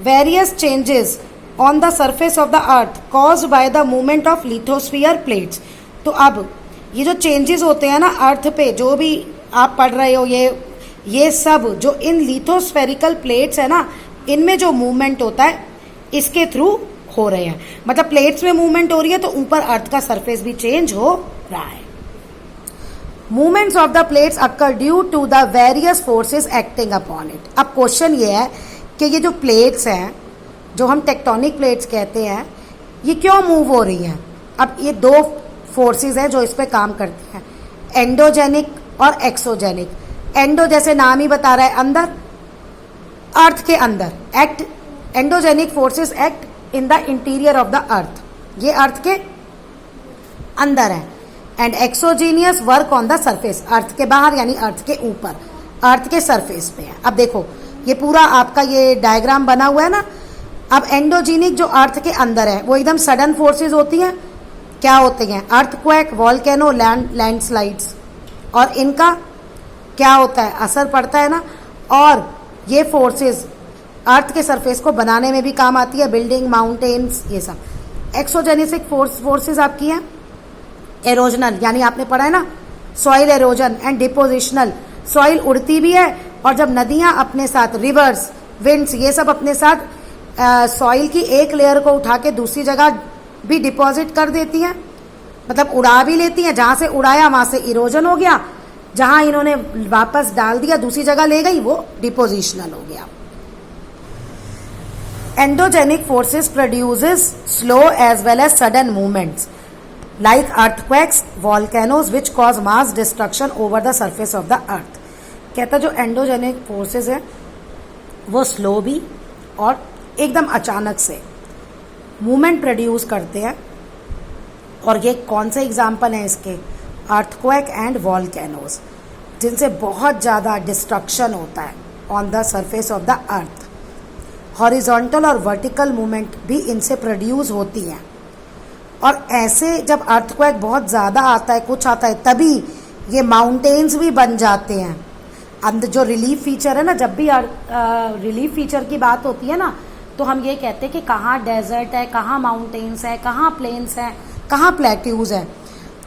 Various changes on the surface of the earth caused by the movement of lithosphere plates. तो अब ये जो changes होते हैं ना अर्थ पे, जो भी आप पढ़ रहे हो, ये सब जो इन लिथोस्फेरिकल प्लेट्स है ना, इनमें जो मूवमेंट होता है इसके थ्रू हो रहे हैं। मतलब प्लेट्स में मूवमेंट हो रही है तो ऊपर अर्थ का सरफेस भी चेंज हो रहा है। Movements of the plates occur due to the various forces acting upon it. अब क्वेश्चन ये है कि ये जो प्लेट्स हैं, जो हम टेक्टोनिक प्लेट्स कहते हैं, ये क्यों मूव हो रही हैं? अब ये दो फोर्सेस हैं जो इस पे काम करती हैं, एंडोजेनिक और एक्सोजेनिक। एंडो जैसे नाम ही बता रहा है, अंदर, अर्थ के अंदर act. Endogenic forces act in the interior of the earth, ये अर्थ के अंदर है। And exogenous work on the surface, earth के बाहर यानी अर्थ के ऊपर, अर्थ के सरफेस पे है। अब देखो ये पूरा आपका ये डायग्राम बना हुआ है ना। अब एंडोजेनिक जो अर्थ के अंदर है वो एकदम सडन फोर्सेस होती हैं। क्या होते हैं? Earthquake, volcano, landslides. और इनका क्या होता है? असर पड़ता है ना। और ये फोर्सेस अर्थ के सरफेस को बनाने में भी काम आती है, बिल्डिंग, माउंटेन्स, ये सब। एक्सोजेनिक फोर्सेस आपकी हैं एरोजनल, यानी आपने पढ़ा है ना, soil halogen and depositional. Soil उड़ती भी है और जब नदियां अपने साथ, रिवर्स, विंड्स, ये सब अपने साथ सॉइल की एक लेयर को उठा के दूसरी जगह भी डिपॉजिट कर देती हैं, मतलब उड़ा भी लेती हैं। जहां से उड़ाया वहां से इरोजन हो गया, जहां इन्होंने वापस डाल दिया दूसरी जगह ले गई, वो डिपोजिशनल हो गया। Endogenic forces produces slow as well as sudden movements like earthquakes, volcanoes which cause mass destruction over the surface of the earth। कहता जो एंडोजेनिक फोर्सेस है वो स्लो भी और एकदम अचानक से मूवमेंट प्रोड्यूस करते हैं। और ये कौन से एग्जाम्पल हैं इसके? अर्थक्वेक एंड वॉल्केनोज, जिनसे बहुत ज़्यादा डिस्ट्रक्शन होता है on the surface of the earth. Horizontal और वर्टिकल मूवमेंट भी इनसे प्रोड्यूस होती हैं। और ऐसे जब अर्थक्वेक बहुत ज़्यादा आता है, कुछ आता है, तभी ये माउंटेन्स भी बन जाते हैं। अंदर जो रिलीफ फीचर है ना, जब भी रिलीफ फीचर की बात होती है ना, तो हम ये कहते हैं कि कहाँ डेजर्ट है, कहाँ माउंटेन्स है, कहाँ प्लेन्स हैं, कहाँ प्लेट्यूज है।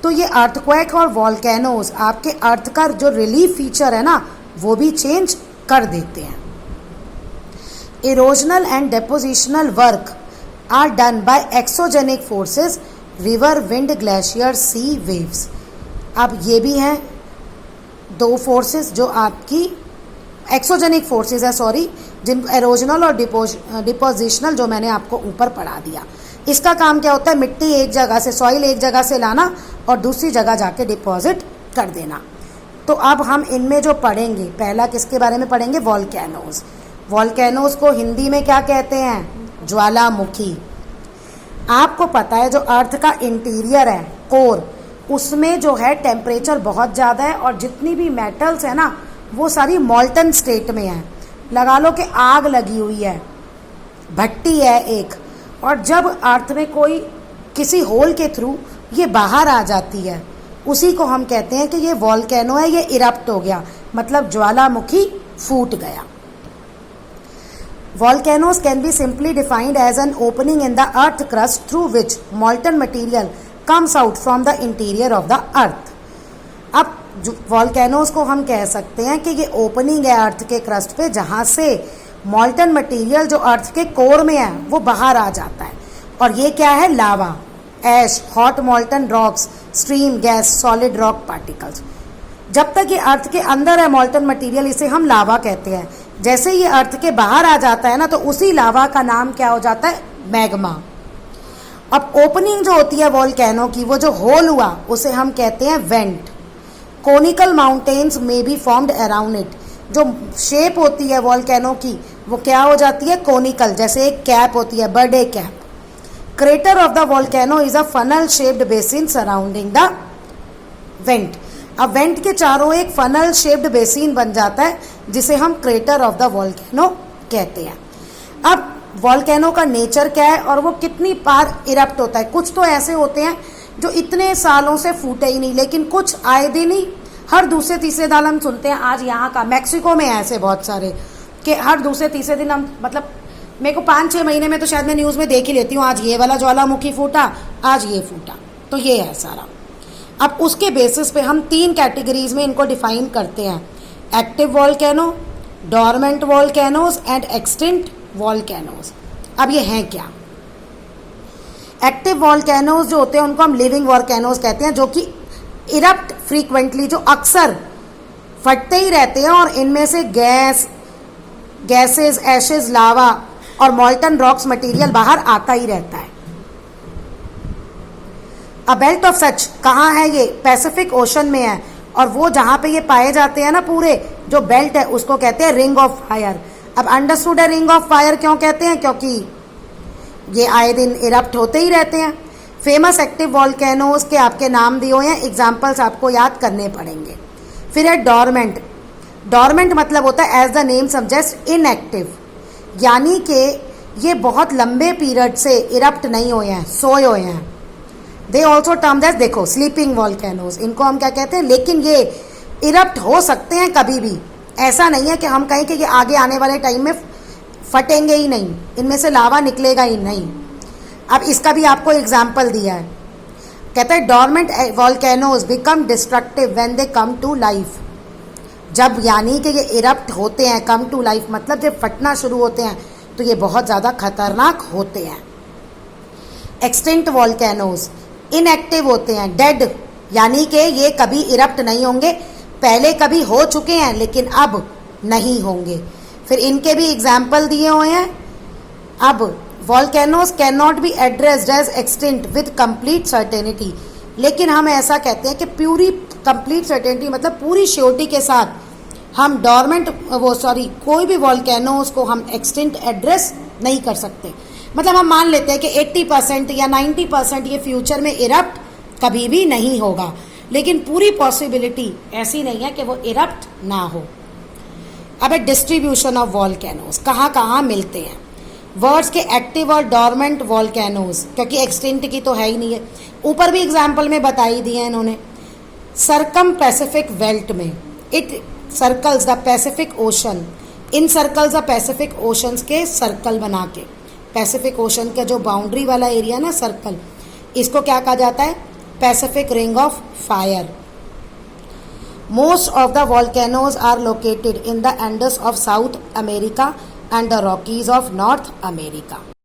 तो ये अर्थक्वेक और वॉल्केनोज आपके अर्थ का जो रिलीफ फीचर है ना, वो भी चेंज कर देते हैं। Erosional and डेपोजिशनल work are done by exogenic forces, river, wind, glacier, sea, waves। अब ये भी हैं दो फोर्सेस जो आपकी एक्सोजेनिक फोर्सेस है, सॉरी, जिन एरोजनल और डिपोजिशनल जो मैंने आपको ऊपर पढ़ा दिया। इसका काम क्या होता है? मिट्टी एक जगह से, सॉइल एक जगह से लाना और दूसरी जगह जाके डिपॉजिट कर देना। तो अब हम इनमें जो पढ़ेंगे, पहला किसके बारे में पढ़ेंगे? वॉल्केनोज। वॉल्केनोज को हिंदी में क्या कहते हैं? ज्वालामुखी। आपको पता है जो अर्थ का इंटीरियर है, कोर, उसमें जो है टेम्परेचर बहुत ज़्यादा है और जितनी भी मेटल्स है ना वो सारी मॉल्टन स्टेट में है। लगा लो कि आग लगी हुई है, भट्टी है एक, और जब अर्थ में कोई किसी होल के थ्रू ये बाहर आ जाती है, उसी को हम कहते हैं कि ये वॉल्केनो है, ये इरप्ट हो गया, मतलब ज्वालामुखी फूट गया। Volcanoes can be simply defined as an opening in the earth crust through which molten material comes out from the interior of the earth। अब volcanoes को हम कह सकते हैं कि ये ओपनिंग है अर्थ के क्रस्ट पे, जहाँ से मॉल्टन मटेरियल जो अर्थ के कोर में है वो बाहर आ जाता है। और ये क्या है? Lava, ash, hot molten rocks, stream, gas, solid rock particles. जब तक ये अर्थ के अंदर है मॉल्टन मटेरियल, इसे हम लावा कहते हैं। जैसे ये अर्थ के बाहर आ जाता है ना, तो उसी लावा का नाम क्या हो जाता है? मैग्मा। अब ओपनिंग जो होती है वॉल्केनो की, वो जो होल हुआ उसे हम कहते हैं वेंट। कोनिकल माउंटेन्स में बी फॉर्म्ड अराउंड इट। जो शेप होती है वॉल्केनो की वो क्या हो जाती है? कोनिकल, जैसे एक कैप होती है, birthday cap. Crater of the volcano is a funnel shaped basin surrounding the went. अब वेंट के चारों एक फनल शेप्ड बेसिन बन जाता है, जिसे हम क्रेटर ऑफ द वॉल्केनो कहते हैं। अब वॉल्केनो का नेचर क्या है और वो कितनी बार इरप्ट होता है? कुछ तो ऐसे होते हैं जो इतने सालों से फूटे ही नहीं, लेकिन कुछ आए दिन ही, हर दूसरे तीसरे दिन हम सुनते हैं। आज यहाँ का मैक्सिको में ऐसे बहुत सारे कि हर दूसरे तीसरे दिन हम, मतलब मेरे को 5-6 महीने में तो शायद मैं न्यूज़ में देख ही लेती हूँ, आज ये वाला ज्वालामुखी फूटा, आज ये फूटा, तो ये है सारा। अब उसके बेसिस पे हम 3 कैटेगरीज में इनको डिफाइन करते हैं, active volcano, dormant volcanoes and extinct volcanoes. अब ये हैं क्या? एक्टिव वॉल्केनोज जो होते हैं उनको हम लिविंग वॉल्केनोज कहते हैं, जो कि इरप्ट फ्रीक्वेंटली, जो अक्सर फटते ही रहते हैं और इनमें से गैसेस, एशेज, लावा और मॉल्टन रॉक्स मटेरियल बाहर आता ही रहता है। अ बेल्ट ऑफ सच कहाँ है? ये पैसिफिक ओशन में है, और वो जहाँ पे ये पाए जाते हैं ना, पूरे जो बेल्ट है उसको कहते हैं रिंग ऑफ फायर। अब अंडरस्टूड है रिंग ऑफ फायर क्यों कहते हैं, क्योंकि ये आए दिन इरप्ट होते ही रहते हैं। फेमस एक्टिव वॉल्केनोज के आपके नाम दिए हुए हैं, एग्जाम्पल्स आपको याद करने पड़ेंगे। फिर है डोरमेंट। डोरमेंट मतलब होता है as the name suggest inactive, यानी कि ये बहुत लंबे पीरियड से इरप्ट नहीं हुए हैं, सोए हुए हैं। दे ऑल्सो टर्म एज, देखो, स्लीपिंग वॉल्केनोज, इनको हम क्या कहते हैं, लेकिन ये इरप्ट हो सकते हैं कभी भी। ऐसा नहीं है कि हम कहें कि ये आगे आने वाले टाइम में फटेंगे ही नहीं, इनमें से लावा निकलेगा ही नहीं। अब इसका भी आपको एग्जाम्पल दिया है, कहता है dormant volcanoes become destructive when they come to life. जब यानी कि ये इरप्ट होते हैं, कम टू लाइफ मतलब जब फटना शुरू होते हैं तो ये बहुत ज़्यादा खतरनाक होते हैं। एक्सटिंक्ट वॉल्केनोज इनएक्टिव होते हैं, डेड, यानी कि ये कभी इरप्ट नहीं होंगे, पहले कभी हो चुके हैं लेकिन अब नहीं होंगे। फिर इनके भी एग्जाम्पल दिए हुए हैं। अब volcanoes can not be addressed as extinct with complete certainty, लेकिन हम ऐसा कहते हैं कि पूरी कंप्लीट सर्टेनिटी मतलब पूरी श्योरिटी के साथ हम कोई भी वॉल्केनोज को हम एक्सटिंक्ट एड्रेस नहीं कर सकते। मतलब हम मान लेते हैं कि 80% या 90% ये फ्यूचर में इरप्ट कभी भी नहीं होगा, लेकिन पूरी पॉसिबिलिटी ऐसी नहीं है कि वो इरप्ट ना हो। अब है डिस्ट्रीब्यूशन ऑफ वॉल्केनोज, कहाँ कहाँ मिलते हैं। वर्ड्स के एक्टिव और डोरमेंट वॉल्केनोज, क्योंकि एक्सटिंक्ट की तो है ही नहीं है, ऊपर भी एग्जाम्पल में बताई दी है इन्होंने। सरकम पैसिफिक बेल्ट में it circles the Pacific ocean, in circles the Pacific oceans के सर्कल बना के, पैसिफिक ओशन का जो बाउंड्री वाला एरिया ना सर्कल, इसको क्या कहा जाता है, Pacific ring of fire. Most of the volcanoes are located in the Andes of South America and the Rockies of North America.